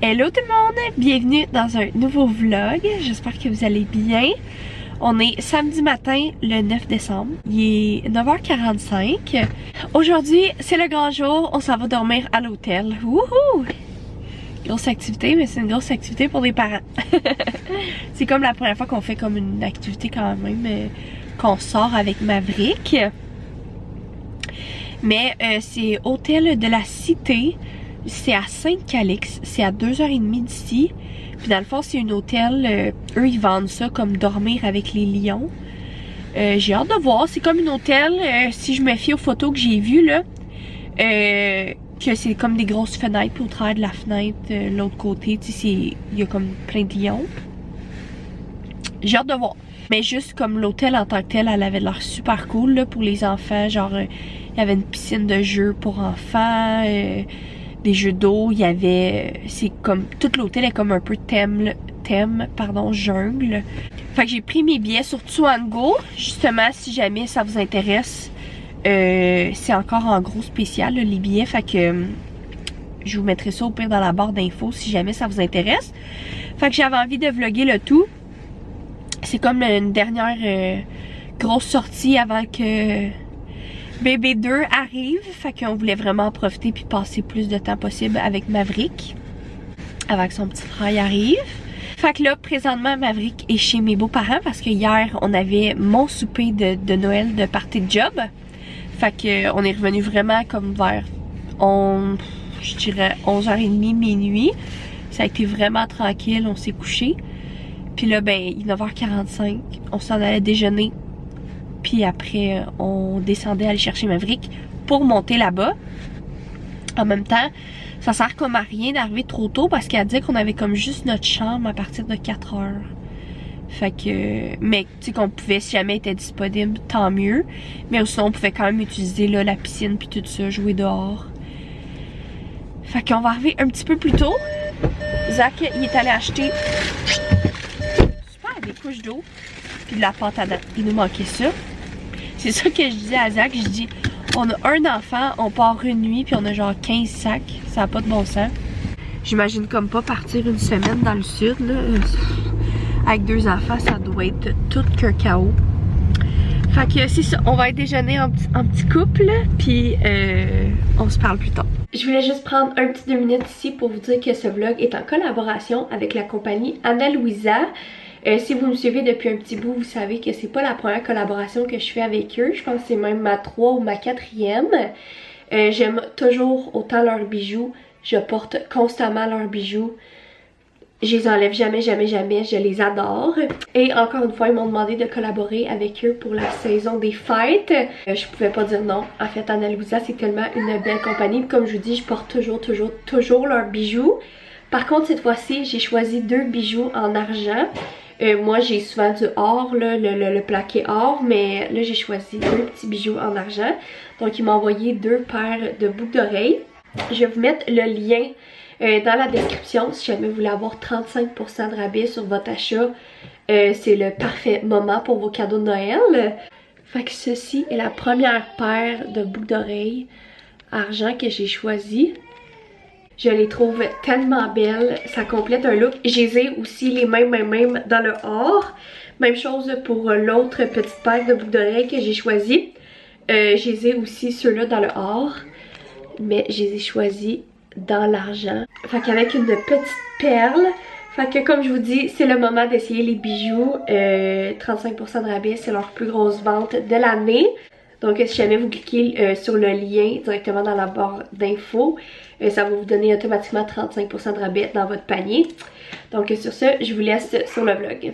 Hello tout le monde, bienvenue dans un nouveau vlog, j'espère que vous allez bien. On est samedi matin le 9 décembre, il est 9h45. Aujourd'hui c'est le grand jour, on s'en va dormir à l'hôtel. Wouhou! Grosse activité, mais c'est une grosse activité pour les parents. C'est comme la première fois qu'on fait comme une activité quand même, qu'on sort avec Maverick. Mais c'est hôtel de la Cité. C'est à Sainte-Calix, c'est à 2h30 d'ici. Puis dans le fond, c'est un hôtel, eux ils vendent ça comme dormir avec les lions. J'ai hâte de voir, c'est comme un hôtel, si je me fie aux photos que j'ai vues là, que c'est comme des grosses fenêtres, puis au travers de la fenêtre, l'autre côté, tu sais, il y a comme plein de lions. J'ai hâte de voir. Mais juste comme l'hôtel en tant que tel, elle avait l'air super cool là, pour les enfants, genre, il y avait une piscine de jeux pour enfants, des jeux d'eau, il y avait, c'est comme, tout l'hôtel est comme un peu thème, jungle. Fait que j'ai pris mes billets sur Tuango, justement, si jamais ça vous intéresse. C'est encore en gros spécial, là, les billets, fait que je vous mettrai ça au pire dans la barre d'infos si jamais ça vous intéresse. Fait que j'avais envie de vlogger le tout. C'est comme une dernière grosse sortie avant que bébé 2 arrive, fait qu'on voulait vraiment en profiter puis passer plus de temps possible avec Maverick avant que son petit frère arrive. Fait que là, présentement, Maverick est chez mes beaux-parents parce que hier, on avait mon souper de Noël de party de job. Fait que on est revenu vraiment comme vers, je dirais 11h30, minuit. Ça a été vraiment tranquille, on s'est couché. Puis là, ben, il est 9h45, on s'en allait déjeuner. Puis après, on descendait aller chercher Maverick pour monter là-bas. En même temps, ça sert comme à rien d'arriver trop tôt parce qu'elle dit qu'on avait comme juste notre chambre à partir de 4h. Fait que, mais tu sais qu'on pouvait, si jamais elle était disponible, tant mieux. Mais sinon, on pouvait quand même utiliser là, la piscine puis tout ça, jouer dehors. Fait qu'on va arriver un petit peu plus tôt. Zach, il est allé acheter super des couches d'eau puis de la pâte à dents. Il nous manquait ça. C'est ça que je disais à Zach, je dis, on a un enfant, on part une nuit, puis on a genre 15 sacs, ça n'a pas de bon sens. J'imagine comme pas partir une semaine dans le sud, là. Avec 2 enfants, ça doit être tout qu'un chaos. Fait que c'est ça, on va être déjeuner en petit couple, puis on se parle plus tard. Je voulais juste prendre un petit 2 minutes ici pour vous dire que ce vlog est en collaboration avec la compagnie Ana Luisa. Si vous me suivez depuis un petit bout, vous savez que c'est pas la première collaboration que je fais avec eux. Je pense que c'est même ma 3 ou ma 4e. J'aime toujours autant leurs bijoux. Je porte constamment leurs bijoux. Je les enlève jamais, jamais, jamais. Je les adore. Et encore une fois, ils m'ont demandé de collaborer avec eux pour la saison des fêtes. Je pouvais pas dire non. En fait, Ana Luisa, c'est tellement une belle compagnie. Comme je vous dis, je porte toujours leurs bijoux. Par contre, cette fois-ci, j'ai choisi 2 bijoux en argent. Moi j'ai souvent du or, là, le plaqué or, mais là j'ai choisi 2 petits bijoux en argent. Donc il m'a envoyé 2 paires de boucles d'oreilles. Je vais vous mettre le lien dans la description si jamais vous voulez avoir 35% de rabais sur votre achat. C'est le parfait moment pour vos cadeaux de Noël. Fait que ceci est la première paire de boucles d'oreilles argent que j'ai choisi. Je les trouve tellement belles, ça complète un look. J'ai aussi les mêmes dans le or. Même chose pour l'autre petite paire de boucles d'oreilles que j'ai choisi. J'ai aussi ceux-là dans le or, mais je les ai choisis dans l'argent. Fait qu'avec une petite perle. Fait que comme je vous dis, c'est le moment d'essayer les bijoux. 35% de rabais, c'est leur plus grosse vente de l'année. Donc si jamais vous cliquez sur le lien directement dans la barre d'infos, ça va vous donner automatiquement 35% de rabais dans votre panier. Donc sur ce, je vous laisse sur le vlog.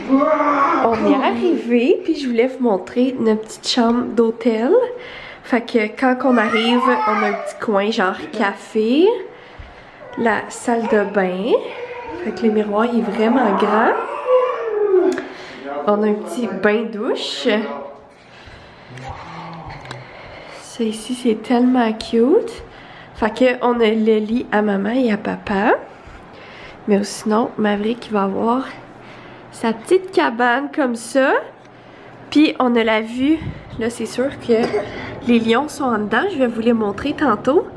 On est arrivé, puis je voulais vous montrer notre petite chambre d'hôtel. Fait que quand on arrive, on a un petit coin genre café, la salle de bain. Fait que le miroir il est vraiment grand. On a un petit bain-douche. Ça ici c'est tellement cute. Fait que on a le lit à maman et à papa. Mais sinon, Maverick va avoir sa petite cabane comme ça. Puis on a la vue. Là c'est sûr que les lions sont en dedans. Je vais vous les montrer tantôt.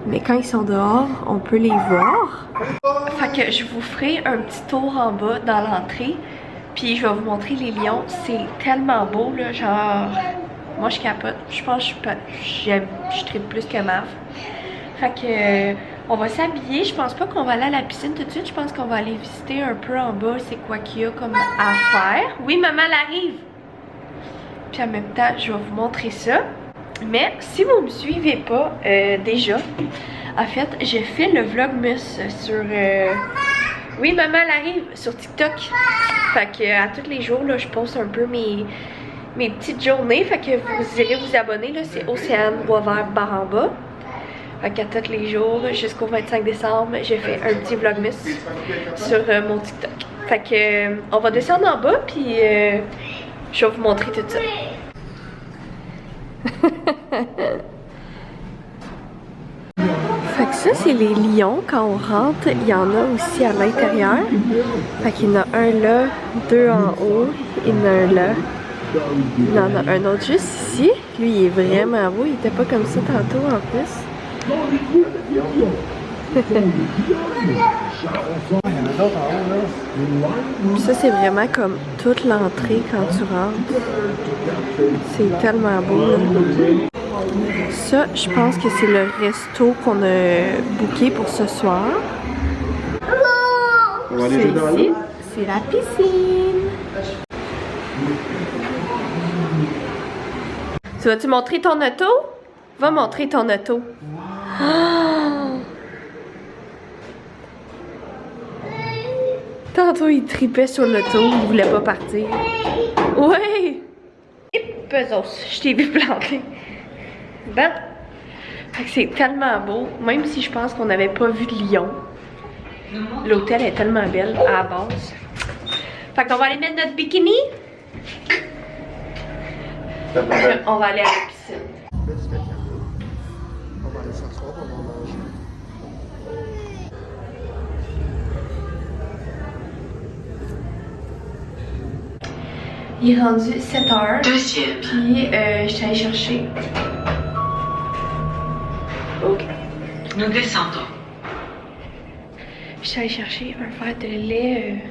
Mais quand ils sont dehors, on peut les voir. Fait que je vous ferai un petit tour en bas dans l'entrée. Puis je vais vous montrer les lions. C'est tellement beau là, genre... Moi je capote. Je pense que je tripe plus que Mav. Fait que... on va s'habiller. Je pense pas qu'on va aller à la piscine tout de suite. Je pense qu'on va aller visiter un peu en bas c'est quoi qu'il y a comme à faire. Oui, maman, elle arrive! Puis en même temps, je vais vous montrer ça. Mais si vous me suivez pas déjà, en fait, j'ai fait le vlogmas sur... Oui, maman, elle arrive sur TikTok. Fait que à tous les jours, là, je poste un peu mes petites journées. Fait que vous irez vous abonner, là. C'est Océane Boisvert Baramba. Fait qu'à tous les jours, jusqu'au 25 décembre, j'ai fait un petit vlogmas sur mon TikTok. Fait que on va descendre en bas, puis je vais vous montrer tout ça. Fait que ça, c'est les lions. Quand on rentre, il y en a aussi à l'intérieur. Fait qu'il y en a un là, deux en haut, il y en a un là. Il y en a un autre juste ici. Lui, il est vraiment beau. Il était pas comme ça tantôt en plus. Ça, c'est vraiment comme toute l'entrée quand tu rentres. C'est tellement beau. Là. Ça, je pense que c'est le resto qu'on a booké pour ce soir. C'est ici. C'est la piscine. Tu vas-tu montrer ton auto? Va montrer ton auto. Oh! Tantôt, il tripait sur l'auto, il voulait pas partir. Ouais! Et pesos, je t'ai vu planter. Bon. Fait que c'est tellement beau, même si je pense qu'on n'avait pas vu de lion. L'hôtel est tellement belle à la base. Fait qu'on va aller mettre notre bikini. On va aller à la piscine. On va aller s'asseoir, on va manger. Il est rendu 7h. Deuxième. Puis je suis allée chercher. Ok. Nous descendons. Je suis allée chercher un verre de lait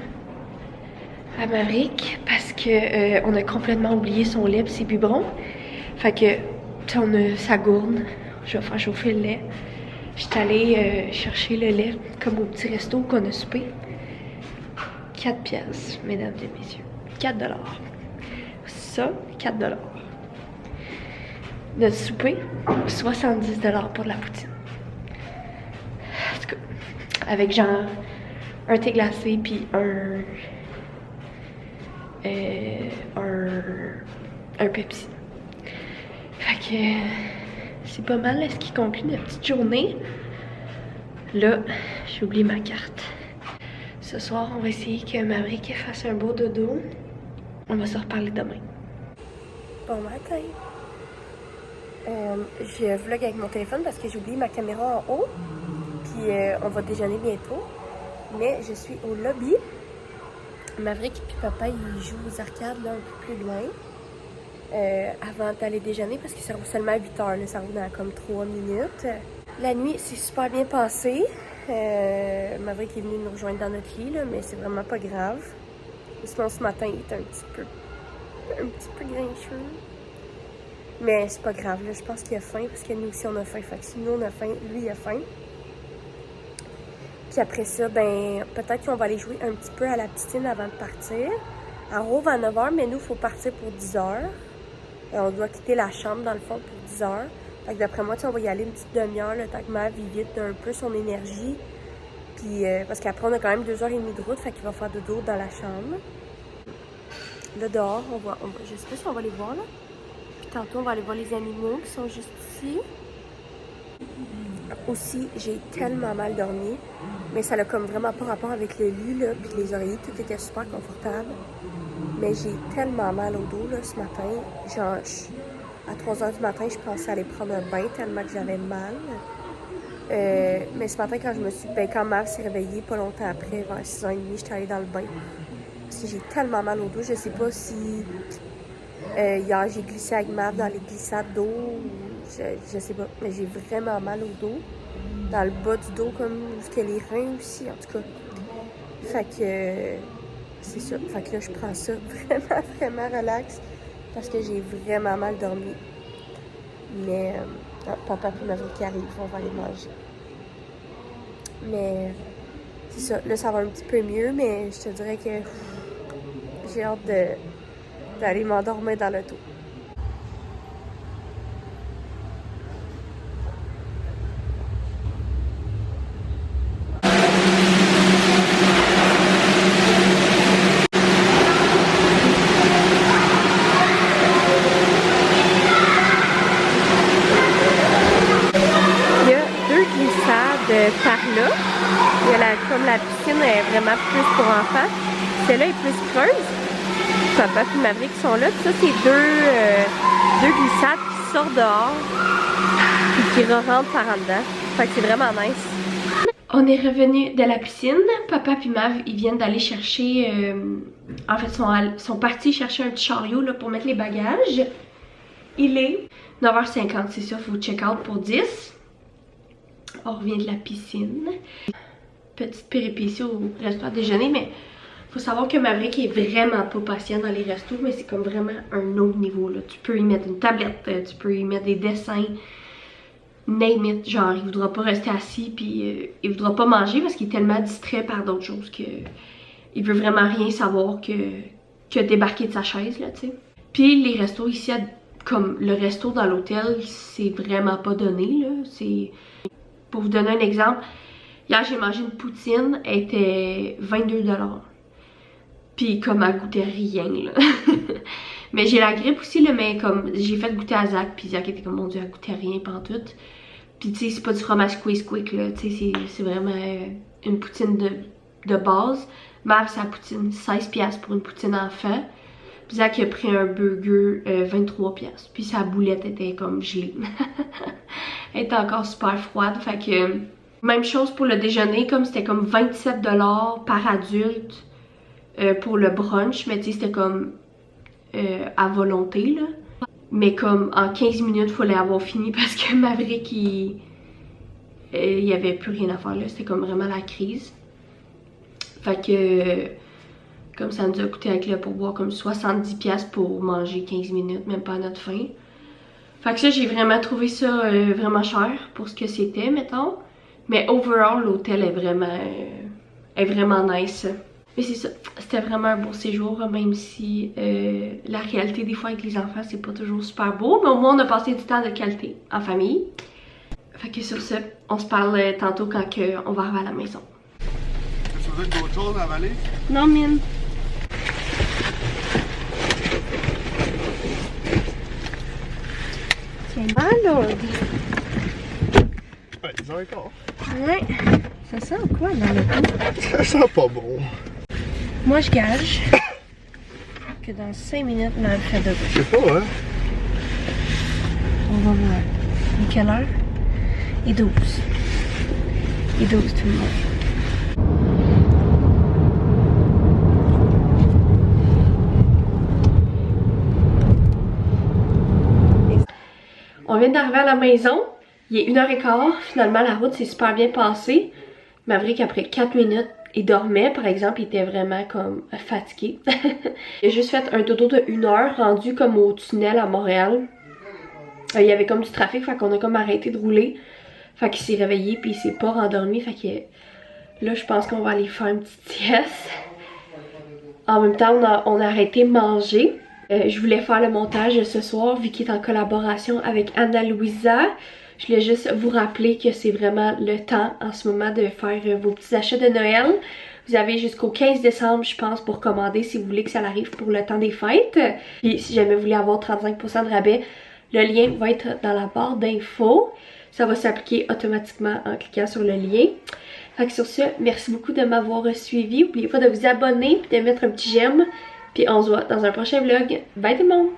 à Maverick parce que on a complètement oublié son lait et ses biberons. Fait que on a sa gourde. Je vais faire chauffer le lait. Je suis allée chercher le lait comme au petit resto qu'on a soupé. 4 piastres, mesdames et messieurs. 4 $. Ça, 4 $. Notre souper, 70 $ pour la poutine. En tout cas, avec genre un thé glacé puis un Pepsi. Fait que c'est pas mal ce qui conclut notre petite journée. Là, j'ai oublié ma carte. Ce soir, on va essayer que Maverick fasse un beau dodo. On va se reparler demain. Bon matin. Je vlog avec mon téléphone parce que j'ai oublié ma caméra en haut. Puis on va déjeuner bientôt. Mais je suis au lobby. Maverick et papa, ils jouent aux arcades là un peu plus loin. Avant d'aller déjeuner parce que ça roule seulement à 8 heures. Là, ça roule dans comme 3 minutes. La nuit s'est super bien passée. Maverick est venu nous rejoindre dans notre lit, là, mais c'est vraiment pas grave. Sinon, ce matin, il était un petit peu grincheux. Mais c'est pas grave, là. Je pense qu'il a faim parce que nous aussi, on a faim. Fait que si nous, on a faim, lui, il a faim. Puis après ça, ben, peut-être qu'on va aller jouer un petit peu à la piscine avant de partir. Elle rouvre à 9 h, mais nous, il faut partir pour 10 h. On doit quitter la chambre, dans le fond, pour 10 h. Fait que d'après moi, on va y aller une petite demi-heure, le temps que Mav vide un peu son énergie. Puis, parce qu'après, on a quand même 2h30 de route, fait qu'il va faire dodo dans la chambre. Là, dehors, je sais pas si on va les voir, là. Puis tantôt, on va aller voir les animaux qui sont juste ici. Aussi, j'ai tellement mal dormi, mais ça n'a comme vraiment pas rapport avec le lit, là, puis les oreillers, tout était super confortable. Mais j'ai tellement mal au dos, là, ce matin. Genre, à 3 h du matin, je pensais aller prendre un bain tellement que j'avais mal. Mais ce matin, quand Mav s'est réveillée, pas longtemps après, vers 6 h 30, j'étais allée dans le bain. Parce que j'ai tellement mal au dos, je sais pas si Hier, j'ai glissé avec Mav dans les glissades d'eau. Je sais pas, mais j'ai vraiment mal au dos. Dans le bas du dos, comme jusqu'à les reins aussi, en tout cas. Fait que c'est ça. Fait que là, je prends ça vraiment relax parce que j'ai vraiment mal dormi. Mais papa et Maverick qui arrivent, on va aller manger. Mais c'est ça. Là, ça va un petit peu mieux, mais je te dirais que j'ai hâte d'aller m'endormir dans l'auto. Par là, il y a comme la piscine est vraiment plus pour enfants. Celle-là est plus creuse. Papa et Maverick sont là. Puis ça, c'est deux glissades qui sortent dehors puis qui rentrent par en dedans. Fait que c'est vraiment nice. On est revenu de la piscine. Papa et Mav, ils viennent d'aller chercher... en fait, sont partis chercher un petit chariot là, pour mettre les bagages. Il est 9h50, c'est ça. Faut check out pour 10. On revient de la piscine. Petite péripétie au resto à déjeuner, mais faut savoir que Maverick est vraiment pas patient dans les restos, mais c'est comme vraiment un autre niveau là. Tu peux y mettre une tablette, tu peux y mettre des dessins, name it, genre il voudra pas rester assis puis il voudra pas manger parce qu'il est tellement distrait par d'autres choses que il veut vraiment rien savoir que débarquer de sa chaise là, tu sais. Puis les restos ici, comme le resto dans l'hôtel, c'est vraiment pas donné là, c'est... Pour vous donner un exemple, hier j'ai mangé une poutine, elle était 22 $. Puis comme elle goûtait rien là. Mais j'ai la grippe aussi là, mais comme j'ai fait goûter à Zach, puis Zach était comme mon dieu, elle goûtait rien pantoute. Puis tu sais, c'est pas du fromage squeeze quick là, tu sais, c'est vraiment une poutine de base. Mav, sa poutine, 16$ pour une poutine enfant. Puis Zach a pris un burger 23$. Puis sa boulette était comme gelée. Elle était encore super froide. Fait que même chose pour le déjeuner, comme c'était comme 27$ par adulte pour le brunch. Mais tu sais, c'était comme à volonté là. Mais comme en 15 minutes, il fallait avoir fini parce que Maverick, il y avait plus rien à faire là. C'était comme vraiment la crise. Fait que... Comme ça nous a coûté avec le pourboire comme 70$ pour manger 15 minutes, même pas à notre faim. Fait que ça, j'ai vraiment trouvé ça vraiment cher pour ce que c'était, mettons. Mais overall, l'hôtel est vraiment nice. Mais c'est ça, c'était vraiment un beau séjour, même si la réalité des fois avec les enfants, c'est pas toujours super beau. Mais au moins, on a passé du temps de qualité en famille. Fait que sur ce, on se parle tantôt quand on va arriver à la maison. Tu veux d'autres choses à avaler? Non, mine. C'est mal, Ouais, ils ont encore. Ouais. Ça sent quoi dans le dos? Ça sent pas bon. Moi, je gage que dans 5 minutes, on a fait de Je sais pas, hein? On va voir. Il est quelle heure? Il est 12. Il est 12 tout le monde. On vient d'arriver à la maison. Il est 1h15. Finalement, la route s'est super bien passée. Maverick, après 4 minutes, il dormait. Par exemple, il était vraiment comme fatigué. Il a juste fait un dodo de 1 heure, rendu comme au tunnel à Montréal. Il y avait comme du trafic, fait qu'on a comme arrêté de rouler. Fait qu'il s'est réveillé puis il s'est pas rendormi. Fait que là, je pense qu'on va aller faire une petite sieste. En même temps, on a arrêté de manger. Je voulais faire le montage ce soir vu qu'il est en collaboration avec Ana Luisa. Je voulais juste vous rappeler que c'est vraiment le temps en ce moment de faire vos petits achats de Noël. Vous avez jusqu'au 15 décembre, je pense, pour commander si vous voulez que ça arrive pour le temps des fêtes. Puis si jamais vous voulez avoir 35% de rabais, le lien va être dans la barre d'infos. Ça va s'appliquer automatiquement en cliquant sur le lien. Fait que sur ce, merci beaucoup de m'avoir suivi. N'oubliez pas de vous abonner et de mettre un petit j'aime. Puis on se voit dans un prochain vlog. Bye tout le monde!